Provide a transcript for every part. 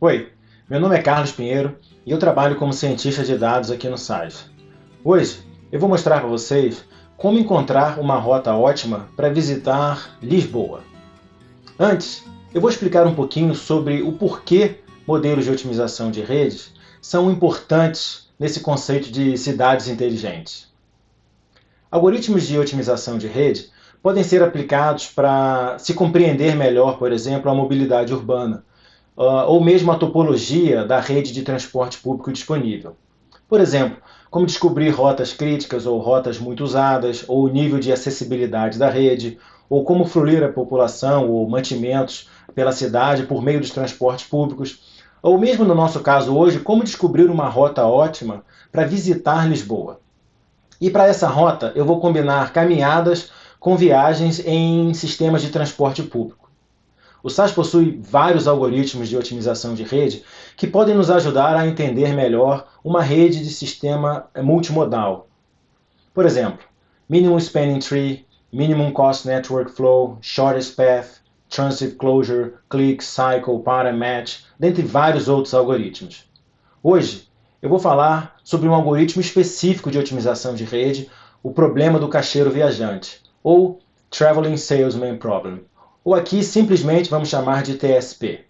Oi, meu nome é Carlos Pinheiro e eu trabalho como cientista de dados aqui no SAS. Hoje eu vou mostrar para vocês como encontrar uma rota ótima para visitar Lisboa. Antes, eu vou explicar um pouquinho sobre o porquê modelos de otimização de redes são importantes nesse conceito de cidades inteligentes. Algoritmos de otimização de rede podem ser aplicados para se compreender melhor, por exemplo, a mobilidade urbana, ou mesmo a topologia da rede de transporte público disponível. Por exemplo, como descobrir rotas críticas ou rotas muito usadas, ou o nível de acessibilidade da rede, ou como fluir a população ou mantimentos pela cidade por meio dos transportes públicos, ou mesmo no nosso caso hoje, como descobrir uma rota ótima para visitar Lisboa. E para essa rota eu vou combinar caminhadas com viagens em sistemas de transporte público. O SAS possui vários algoritmos de otimização de rede que podem nos ajudar a entender melhor uma rede de sistema multimodal. Por exemplo, Minimum Spanning Tree, Minimum Cost Network Flow, Shortest Path, Transitive Closure, Click, Cycle, Pattern Match, dentre vários outros algoritmos. Hoje, eu vou falar sobre um algoritmo específico de otimização de rede, o problema do caixeiro viajante, ou Traveling Salesman Problem, ou aqui simplesmente vamos chamar de TSP.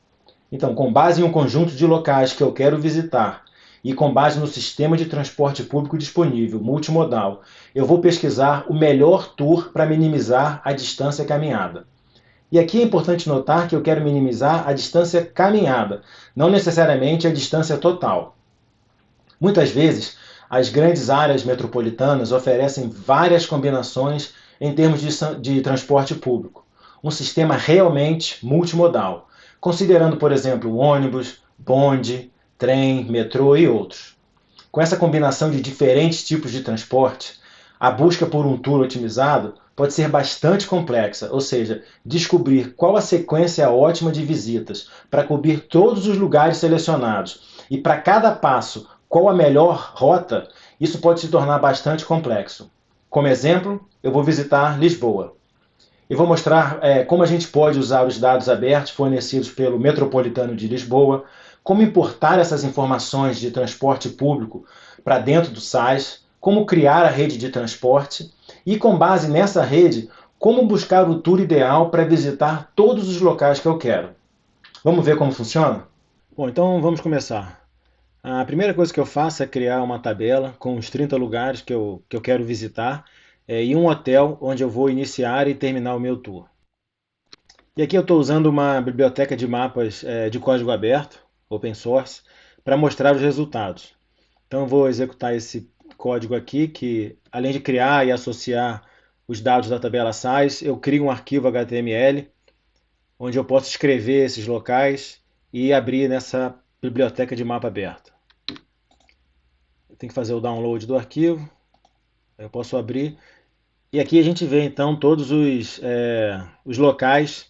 Então, com base em um conjunto de locais que eu quero visitar e com base no sistema de transporte público disponível, multimodal, eu vou pesquisar o melhor tour para minimizar a distância caminhada. E aqui é importante notar que eu quero minimizar a distância caminhada, não necessariamente a distância total. Muitas vezes, as grandes áreas metropolitanas oferecem várias combinações em termos de transporte público. Um sistema realmente multimodal, considerando, por exemplo, ônibus, bonde, trem, metrô e outros. Com essa combinação de diferentes tipos de transporte, a busca por um tour otimizado pode ser bastante complexa, ou seja, descobrir qual a sequência ótima de visitas para cobrir todos os lugares selecionados e para cada passo qual a melhor rota, isso pode se tornar bastante complexo. Como exemplo, eu vou visitar Lisboa. E vou mostrar como a gente pode usar os dados abertos fornecidos pelo Metropolitano de Lisboa, como importar essas informações de transporte público para dentro do SAS, como criar a rede de transporte e, com base nessa rede, como buscar o tour ideal para visitar todos os locais que eu quero. Vamos ver como funciona? Bom, então vamos começar. A primeira coisa que eu faço é criar uma tabela com os 30 lugares que eu quero visitar e um hotel onde eu vou iniciar e terminar o meu tour. E aqui eu estou usando uma biblioteca de mapas de código aberto, open source, para mostrar os resultados. Então eu vou executar esse código aqui, que além de criar e associar os dados da tabela SAS, eu crio um arquivo HTML, onde eu posso escrever esses locais e abrir nessa biblioteca de mapa aberto. Eu tenho que fazer o download do arquivo, eu posso abrir, e aqui a gente vê então todos os locais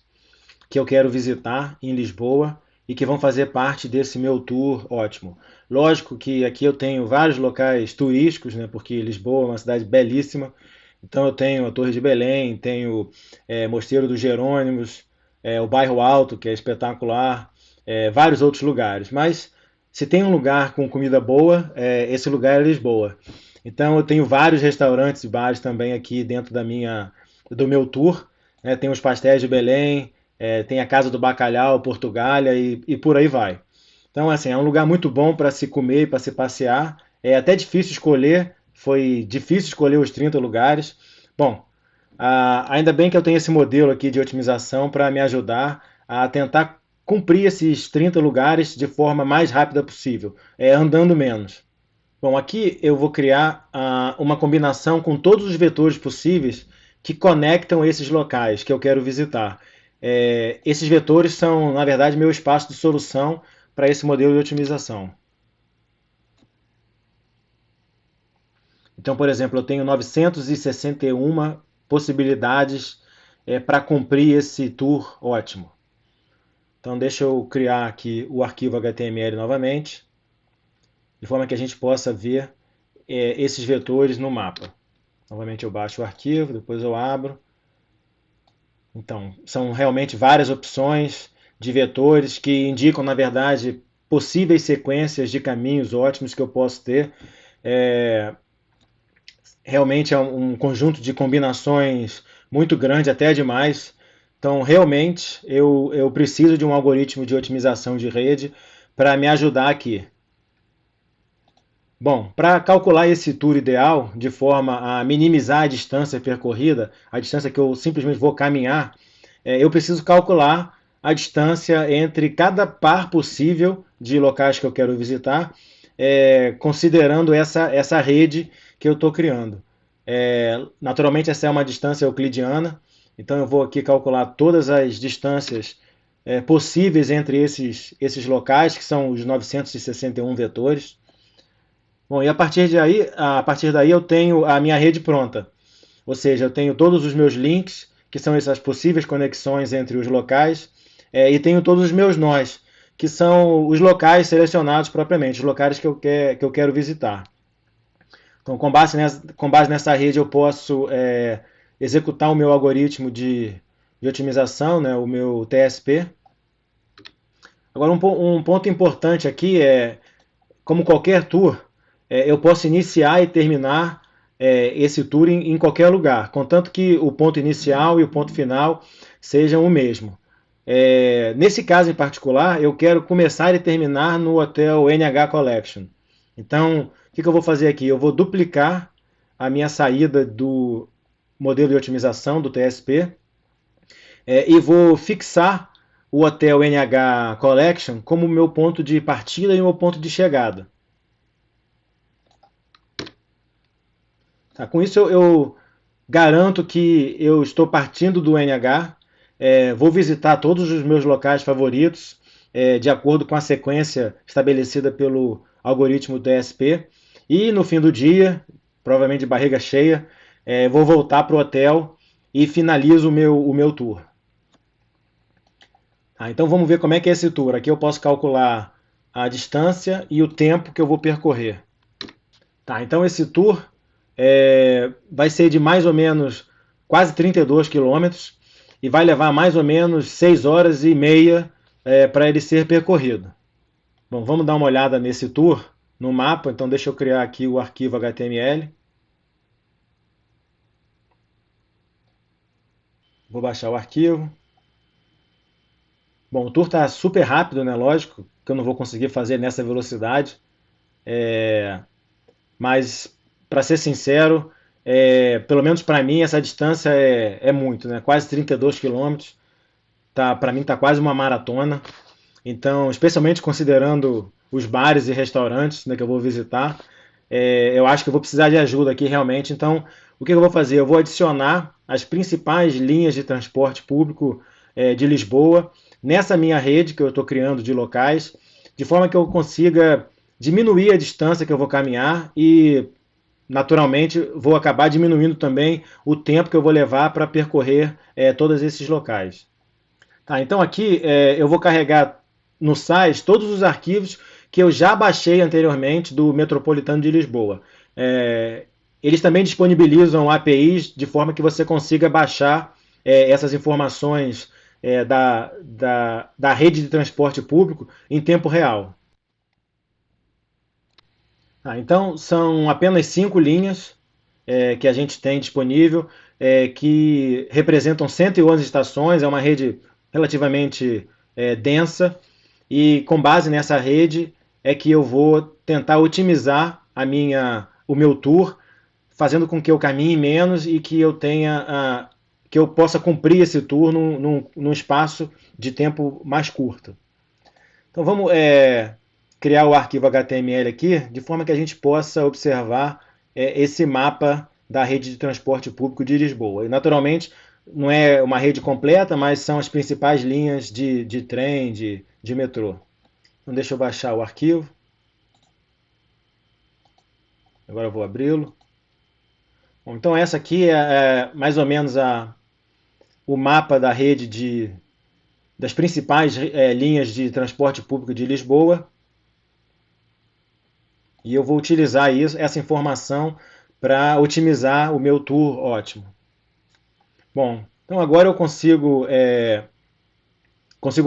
que eu quero visitar em Lisboa e que vão fazer parte desse meu tour ótimo. Lógico que aqui eu tenho vários locais turísticos, né, porque Lisboa é uma cidade belíssima, então eu tenho a Torre de Belém, tenho Mosteiro dos Jerônimos, o Bairro Alto, que é espetacular, vários outros lugares, mas se tem um lugar com comida boa, esse lugar é Lisboa. Então eu tenho vários restaurantes e bares também aqui dentro do meu tour, né? Tem os pastéis de Belém, tem a Casa do Bacalhau, Portugália e por aí vai. Então, assim, é um lugar muito bom para se comer e para se passear. É até difícil escolher, foi difícil escolher os 30 lugares. Bom, ainda bem que eu tenho esse modelo aqui de otimização para me ajudar a tentar cumprir esses 30 lugares de forma mais rápida possível, andando menos. Bom, aqui eu vou criar uma combinação com todos os vetores possíveis que conectam esses locais que eu quero visitar. Esses vetores são, na verdade, meu espaço de solução para esse modelo de otimização. Então, por exemplo, eu tenho 961 possibilidades para cumprir esse tour ótimo. Então, deixa eu criar aqui o arquivo HTML novamente, de forma que a gente possa ver esses vetores no mapa. Novamente eu baixo o arquivo, depois eu abro. Então, são realmente várias opções de vetores que indicam, na verdade, possíveis sequências de caminhos ótimos que eu posso ter. É, realmente é um conjunto de combinações muito grande, até demais. Então, realmente, eu preciso de um algoritmo de otimização de rede para me ajudar aqui. Bom, para calcular esse tour ideal, de forma a minimizar a distância percorrida, a distância que eu simplesmente vou caminhar, eu preciso calcular a distância entre cada par possível de locais que eu quero visitar, considerando essa rede que eu estou criando. Naturalmente, essa é uma distância euclidiana, então eu vou aqui calcular todas as distâncias possíveis entre esses locais, que são os 961 vetores. Bom, e a partir daí eu tenho a minha rede pronta. Ou seja, eu tenho todos os meus links, que são essas possíveis conexões entre os locais, e tenho todos os meus nós, que são os locais selecionados propriamente, os locais que eu quero visitar. Então, com base nessa rede, eu posso executar o meu algoritmo de otimização, né, o meu TSP. Agora, um ponto importante aqui é, como qualquer tour, eu posso iniciar e terminar esse tour em qualquer lugar, contanto que o ponto inicial e o ponto final sejam o mesmo. Nesse caso em particular, eu quero começar e terminar no hotel NH Collection. Então, o que eu vou fazer aqui? Eu vou duplicar a minha saída do modelo de otimização do TSP e vou fixar o hotel NH Collection como meu ponto de partida e meu ponto de chegada. Tá, com isso eu garanto que eu estou partindo do NH, vou visitar todos os meus locais favoritos, de acordo com a sequência estabelecida pelo algoritmo DSP, e no fim do dia, provavelmente de barriga cheia, vou voltar para o hotel e finalizo o meu tour. Então vamos ver como é que é esse tour. Aqui eu posso calcular a distância e o tempo que eu vou percorrer. Então esse tour vai ser de mais ou menos quase 32 quilômetros e vai levar mais ou menos 6 horas e meia para ele ser percorrido. Bom, vamos dar uma olhada nesse tour no mapa. Então deixa eu criar aqui o arquivo HTML. Vou baixar o arquivo. Bom, o tour está super rápido, né? Lógico que eu não vou conseguir fazer nessa velocidade. Mas, para ser sincero, pelo menos para mim, essa distância é muito, né? Quase 32 quilômetros. Para mim está quase uma maratona. Então, especialmente considerando os bares e restaurantes, né, que eu vou visitar, eu acho que eu vou precisar de ajuda aqui realmente. Então, o que eu vou fazer? Eu vou adicionar as principais linhas de transporte público de Lisboa nessa minha rede que eu estou criando de locais, de forma que eu consiga diminuir a distância que eu vou caminhar e, naturalmente, vou acabar diminuindo também o tempo que eu vou levar para percorrer todos esses locais. Então aqui eu vou carregar no site todos os arquivos que eu já baixei anteriormente do Metropolitano de Lisboa. Eles também disponibilizam APIs de forma que você consiga baixar essas informações da rede de transporte público em tempo real. Então são apenas 5 linhas que a gente tem disponível, que representam 111 estações, é uma rede relativamente densa, e com base nessa rede é que eu vou tentar otimizar o meu tour, fazendo com que eu caminhe menos e que que eu possa cumprir esse tour num espaço de tempo mais curto. Então vamos criar o arquivo HTML aqui, de forma que a gente possa observar esse mapa da rede de transporte público de Lisboa. E, naturalmente, não é uma rede completa, mas são as principais linhas de trem, de metrô. Então deixa eu baixar o arquivo. Agora eu vou abri-lo. Então essa aqui é mais ou menos o mapa da rede das principais linhas de transporte público de Lisboa. E eu vou utilizar essa informação para otimizar o meu tour ótimo. Bom, então agora eu consigo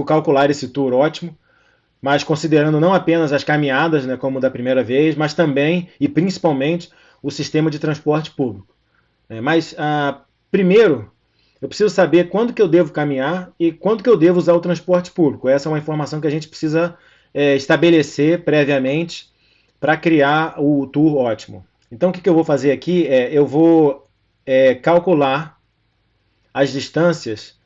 calcular esse tour ótimo mas considerando não apenas as caminhadas, né, como da primeira vez, mas também e principalmente o sistema de transporte público. Mas primeiro, eu preciso saber quando que eu devo caminhar e quando que eu devo usar o transporte público. Essa é uma informação que a gente precisa estabelecer previamente para criar o tour ótimo. Então, o que eu vou fazer aqui eu vou calcular as distâncias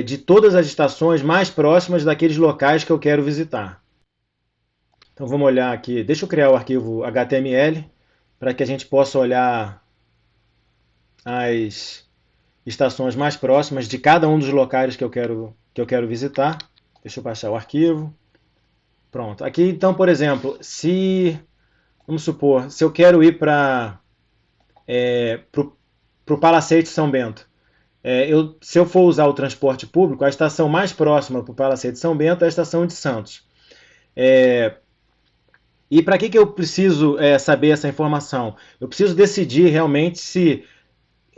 de todas as estações mais próximas daqueles locais que eu quero visitar. Então, vamos olhar aqui. Deixa eu criar o arquivo HTML para que a gente possa olhar as estações mais próximas de cada um dos locais que eu quero visitar. Deixa eu baixar o arquivo. Pronto. Aqui, então, por exemplo, vamos supor, se eu quero ir para o Palacete São Bento, se eu for usar o transporte público, a estação mais próxima para o Palacete São Bento é a estação de Santos. E para que eu preciso saber essa informação? Eu preciso decidir realmente se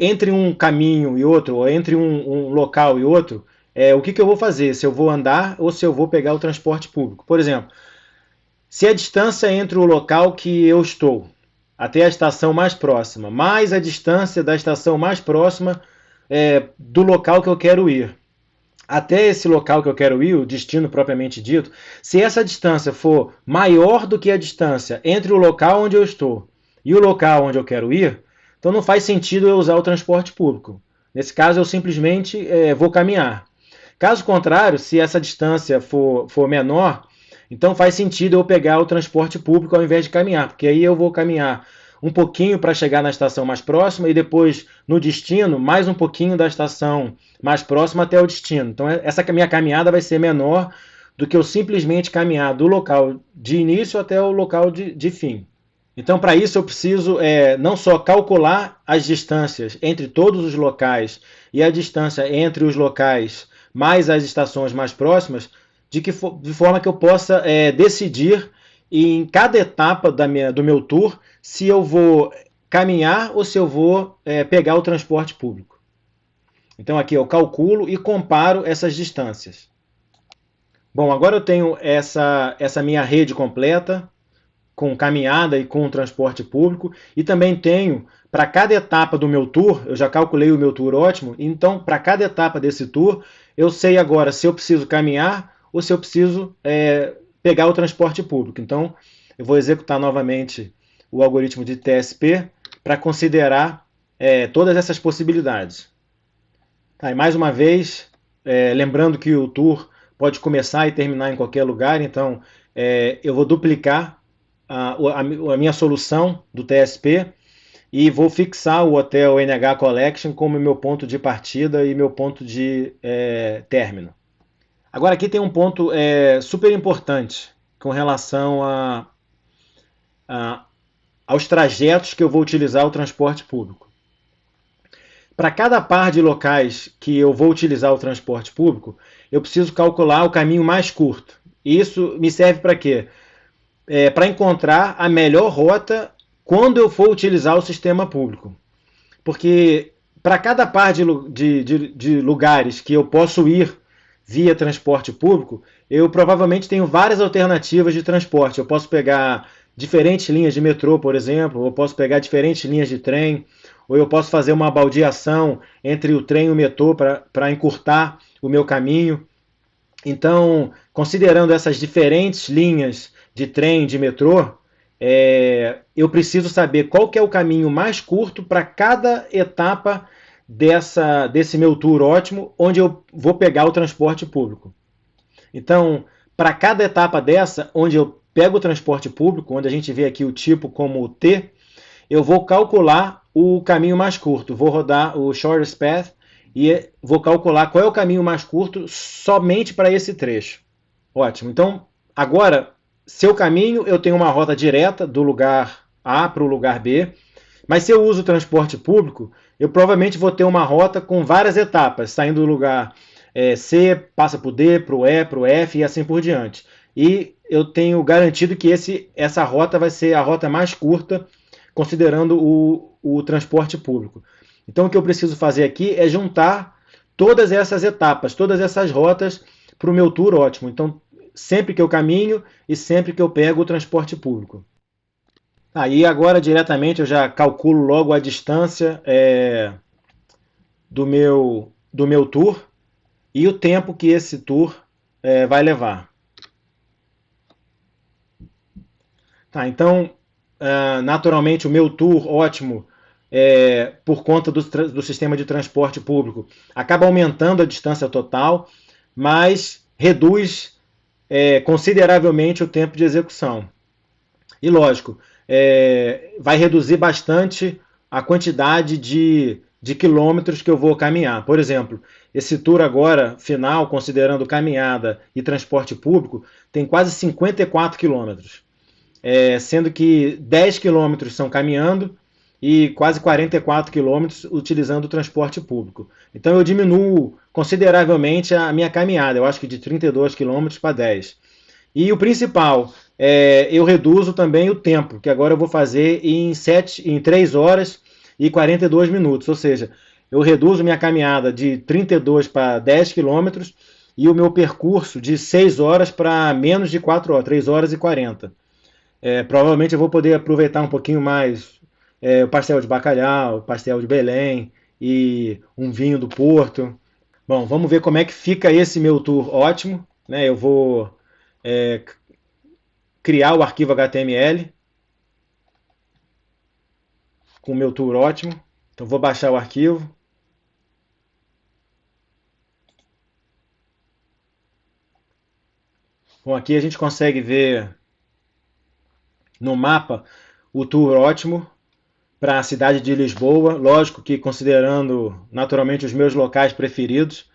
entre um caminho e outro, ou entre um local e outro, o que eu vou fazer, se eu vou andar ou se eu vou pegar o transporte público. Por exemplo, se a distância entre o local que eu estou até a estação mais próxima, mais a distância da estação mais próxima do local que eu quero ir, até esse local que eu quero ir, o destino propriamente dito, se essa distância for maior do que a distância entre o local onde eu estou e o local onde eu quero ir, então não faz sentido eu usar o transporte público. Nesse caso, eu simplesmente vou caminhar. Caso contrário, se essa distância for menor, então faz sentido eu pegar o transporte público ao invés de caminhar, porque aí eu vou caminhar um pouquinho para chegar na estação mais próxima e depois no destino, mais um pouquinho da estação mais próxima até o destino. Então essa minha caminhada vai ser menor do que eu simplesmente caminhar do local de início até o local de fim. Então, para isso, eu preciso não só calcular as distâncias entre todos os locais e a distância entre os locais mais as estações mais próximas, de forma que eu possa decidir em cada etapa do meu tour se eu vou caminhar ou se eu vou pegar o transporte público. Então, aqui eu calculo e comparo essas distâncias. Bom, agora eu tenho essa minha rede completa, com caminhada e com transporte público, e também tenho, para cada etapa do meu tour, eu já calculei o meu tour ótimo, então para cada etapa desse tour, eu sei agora se eu preciso caminhar ou se eu preciso pegar o transporte público. Então, eu vou executar novamente o algoritmo de TSP para considerar todas essas possibilidades. Tá, e mais uma vez, lembrando que o tour pode começar e terminar em qualquer lugar, então eu vou duplicar a minha solução do TSP e vou fixar o hotel NH Collection como meu ponto de partida e meu ponto de término. Agora aqui tem um ponto super importante com relação aos trajetos que eu vou utilizar o transporte público. Para cada par de locais que eu vou utilizar o transporte público, eu preciso calcular o caminho mais curto. E isso me serve para quê? Para encontrar a melhor rota quando eu for utilizar o sistema público. Porque para cada par de lugares que eu posso ir via transporte público, eu provavelmente tenho várias alternativas de transporte. Eu posso pegar diferentes linhas de metrô, por exemplo, ou eu posso pegar diferentes linhas de trem, ou eu posso fazer uma baldeação entre o trem e o metrô para encurtar o meu caminho. Então, considerando essas diferentes linhas de trem, de metrô, eu preciso saber qual que é o caminho mais curto para cada etapa desse meu tour ótimo, onde eu vou pegar o transporte público. Então, para cada etapa dessa, onde eu pego o transporte público, onde a gente vê aqui o tipo como T, eu vou calcular o caminho mais curto. Vou rodar o shortest path e vou calcular qual é o caminho mais curto somente para esse trecho. Ótimo. Então, agora, se eu caminho, eu tenho uma rota direta do lugar A para o lugar B, mas se eu uso o transporte público, eu provavelmente vou ter uma rota com várias etapas, saindo do lugar C, passa para o D, para o E, para o F e assim por diante. E eu tenho garantido que essa rota vai ser a rota mais curta, considerando o transporte público. Então o que eu preciso fazer aqui é juntar todas essas etapas, todas essas rotas para o meu tour ótimo. Então sempre que eu caminho e sempre que eu pego o transporte público. Aí agora diretamente eu já calculo logo a distância do meu tour e o tempo que esse tour vai levar. Tá, então, naturalmente, o meu tour ótimo, por conta do sistema de transporte público, acaba aumentando a distância total, mas reduz consideravelmente o tempo de execução. E lógico, vai reduzir bastante a quantidade de quilômetros que eu vou caminhar. Por exemplo, esse tour agora, final, considerando caminhada e transporte público, tem quase 54 quilômetros. Sendo que 10 quilômetros são caminhando e quase 44 quilômetros utilizando o transporte público. Então eu diminuo consideravelmente a minha caminhada, eu acho que de 32 quilômetros para 10. E o principal, eu reduzo também o tempo, que agora eu vou fazer em 3 horas e 42 minutos, ou seja, eu reduzo minha caminhada de 32 para 10 quilômetros e o meu percurso de 6 horas para menos de 4 horas, 3 horas e 40. Provavelmente eu vou poder aproveitar um pouquinho mais o pastel de bacalhau, o pastel de Belém e um vinho do Porto. Bom, vamos ver como é que fica esse meu tour ótimo. Né? Eu vou criar o arquivo HTML com o meu tour ótimo. Então vou baixar o arquivo. Bom, aqui a gente consegue ver no mapa o tour ótimo para a cidade de Lisboa, lógico que considerando naturalmente os meus locais preferidos.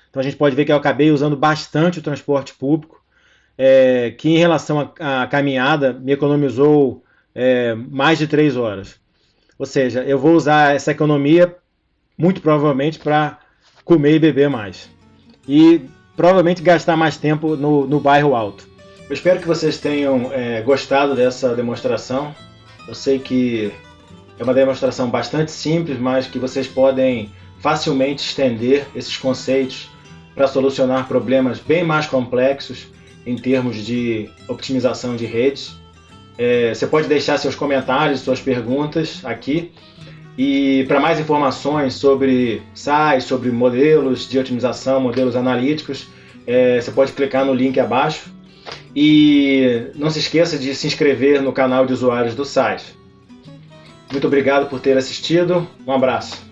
Então a gente pode ver que eu acabei usando bastante o transporte público, que em relação à caminhada me economizou mais de 3 horas. Ou seja, eu vou usar essa economia muito provavelmente para comer e beber mais. E provavelmente gastar mais tempo no bairro alto. Eu espero que vocês tenham gostado dessa demonstração. Eu sei que é uma demonstração bastante simples, mas que vocês podem facilmente estender esses conceitos para solucionar problemas bem mais complexos em termos de optimização de redes. Você pode deixar seus comentários, suas perguntas aqui. E para mais informações sobre sites, sobre modelos de otimização, modelos analíticos, você pode clicar no link abaixo. E não se esqueça de se inscrever no canal de usuários do site. Muito obrigado por ter assistido. Um abraço.